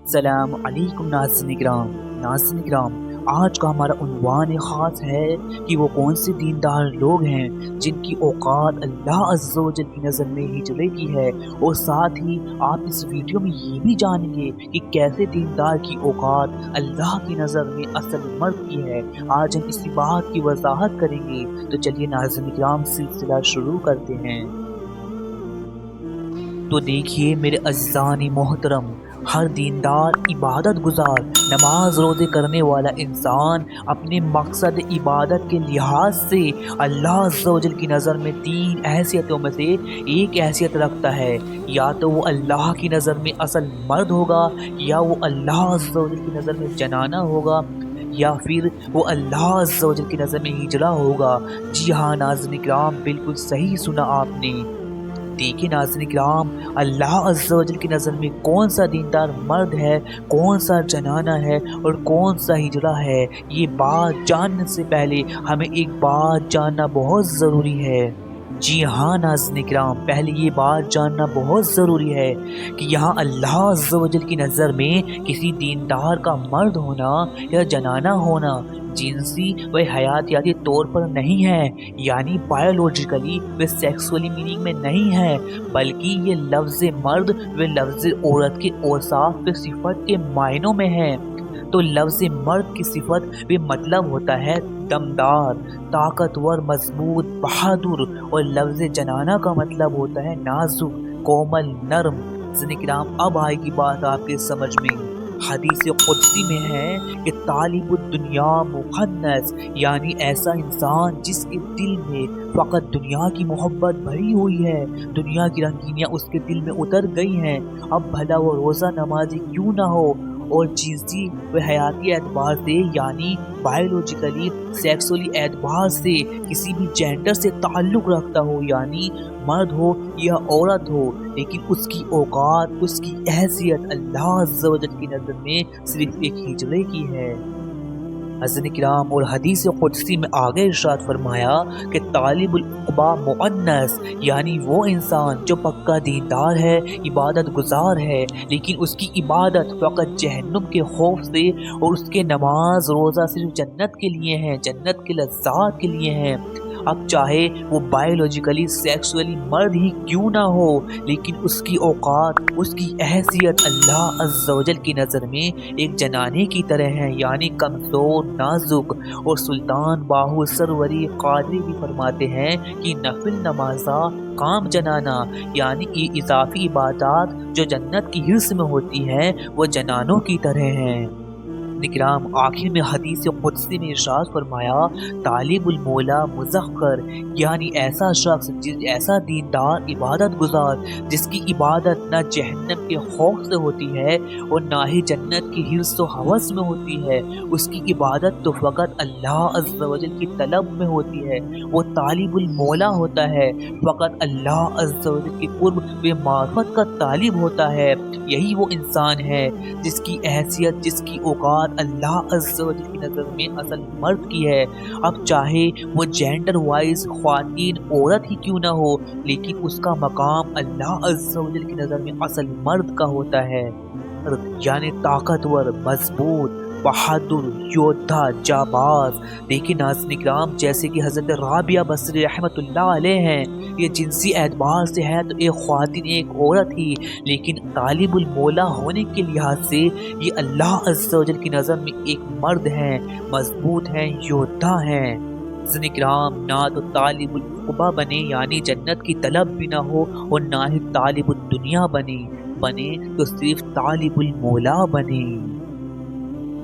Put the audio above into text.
السلام علیکم ناظرین کرام، آج کا ہمارا عنوان خاص ہے کہ وہ کون سے دیندار لوگ ہیں جن کی اوقات اللہ عز و جل کی نظر میں ہجرے کی ہے، اور ساتھ ہی آپ اس ویڈیو میں یہ بھی جانیں گے کہ کیسے دیندار کی اوقات اللہ کی نظر میں اصل مرد کی ہے۔ آج ہم اسی بات کی وضاحت کریں گے، تو چلیے ناظرین کرام سلسلہ شروع کرتے ہیں۔ تو دیکھیے میرے عزیزان محترم، ہر دیندار، عبادت گزار، نماز روزے کرنے والا انسان اپنے مقصد عبادت کے لحاظ سے اللہ عز و جل کی نظر میں تین حیثیتوں میں سے ایک حیثیت رکھتا ہے۔ یا تو وہ اللہ کی نظر میں اصل مرد ہوگا، یا وہ اللہ عز و جل کی نظر میں جنانہ ہوگا، یا پھر وہ اللہ عز و جل کی نظر میں ہجڑا ہوگا۔ جی ہاں ناظرین کرام، بالکل صحیح سنا آپ نے۔ دیکھیں ناظرین کرام، اللہ عز و جل کی نظر میں کون سا دیندار مرد ہے، کون سا جنانہ ہے اور کون سا ہجڑا ہے، یہ بات جاننے سے پہلے ہمیں ایک بات جاننا بہت ضروری ہے۔ جی ہاں ناظرین کرام، پہلے یہ بات جاننا بہت ضروری ہے کہ یہاں اللہ عز و جل کی نظر میں کسی دیندار کا مرد ہونا یا جنانہ ہونا جنسی و حیاتیاتی طور پر نہیں ہے، یعنی بایولوجیکلی و سیکسولی میننگ میں نہیں ہے، بلکہ یہ لفظ مرد و لفظ عورت کے اوصاف و صفت کے معنوں میں ہے۔ تو لفظ مرد کی صفت و مطلب ہوتا ہے دمدار، طاقتور، مضبوط، بہادر، اور لفظ جنانہ کا مطلب ہوتا ہے نازک، کومل، نرم۔ ناظرین کرام، اب آئے گی بات آپ کے سمجھ میں۔ حدیث قدسی میں ہے کہ طالب الدنیا مخنث، یعنی ایسا انسان جس کے دل میں فقط دنیا کی محبت بھری ہوئی ہے، دنیا کی رنگینیاں اس کے دل میں اتر گئی ہیں، اب بھلا وہ روزہ نمازی کیوں نہ ہو، اور جنسی و حیاتی اعتبار سے یعنی بایولوجیکلی سیکسولی اعتبار سے کسی بھی جینڈر سے تعلق رکھتا ہو، یعنی مرد ہو یا عورت ہو، لیکن اس کی اوقات، اس کی حیثیت اللہ عز و جل کی نظر میں صرف ایک ہجڑے کی ہے۔ حضرت کرام، اور حدیث قدسی میں آگے ارشاد فرمایا کہ طالب العقبہ مؤنث، یعنی وہ انسان جو پکا دیندار ہے، عبادت گزار ہے، لیکن اس کی عبادت فقط جہنم کے خوف سے، اور اس کے نماز روزہ صرف جنت کے لیے ہیں، جنت کے لذات کے لیے ہیں۔ اب چاہے وہ بایولوجیکلی سیکسولی مرد ہی کیوں نہ ہو، لیکن اس کی اوقات، اس کی حیثیت اللہ عز و جل کی نظر میں ایک جنانے کی طرح ہے، یعنی کمزور، نازک، اور سلطان باہو سروری قادری بھی فرماتے ہیں کہ نفل نمازہ کام جنانا، یعنی یہ اضافی عبادات جو جنت کی حرص میں ہوتی ہیں وہ جنانوں کی طرح ہیں۔ نکرام، آخر میں حدیث قدسی میں ارشاد فرمایا طالب المولا مزخر، یعنی ایسا شخص، ایسا دیندار، عبادت گزار جس کی عبادت نہ جہنم کے خوف سے ہوتی ہے اور نہ ہی جنت کی حرص و ہوس میں ہوتی ہے، اس کی عبادت تو فقط اللہ عز و جل کی طلب میں ہوتی ہے، وہ طالب المولا ہوتا ہے، فقط اللہ عز و جل کی قرب و معرفت کا طالب ہوتا ہے۔ یہی وہ انسان ہے جس کی حیثیت، جس کی اوقات اللہ عز و جل کی نظر میں اصل مرد کی ہے، اب چاہے وہ جینڈر وائز خواتین، عورت ہی کیوں نہ ہو، لیکن اس کا مقام اللہ عز و جل کی نظر میں اصل مرد کا ہوتا ہے، یعنی طاقتور، مضبوط، بہادر، یودھا، جاباز۔ دیکھیں ناظرین کرام، جیسے کہ حضرت رابعہ بصری رحمۃ اللہ علیہ ہیں، یہ جنسی اعتبار سے ہے تو ایک خواتین، ایک عورت ہی، لیکن طالب المولا ہونے کے لحاظ سے یہ اللہ عز و جل کی نظر میں ایک مرد ہیں، مضبوط ہیں، یودھا ہیں۔ حضرت کرام، نہ تو طالب العقبہ بنے یعنی جنت کی طلب بھی نہ ہو، اور نہ ہی طالب الدنیا بنے تو صرف طالب المولا بنے۔